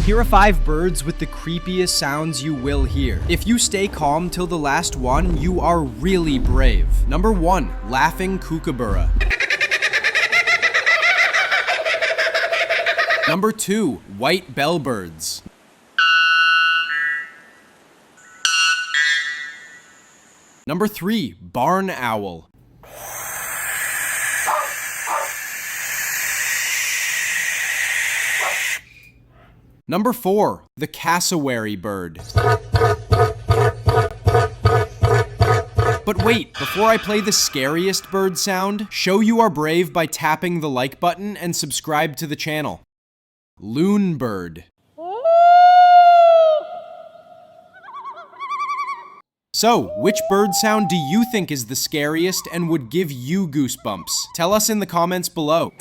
Here are 5 birds with the creepiest sounds you will hear. If you stay calm till the last one, you are really brave. Number 1, laughing kookaburra. Number 2, white bellbirds. Number 3, barn owl. Number 4, the cassowary bird. But wait, before I play the scariest bird sound, show you are brave by tapping the like button and subscribe to the channel. Loon bird. So, which bird sound do you think is the scariest and would give you goosebumps? Tell us in the comments below.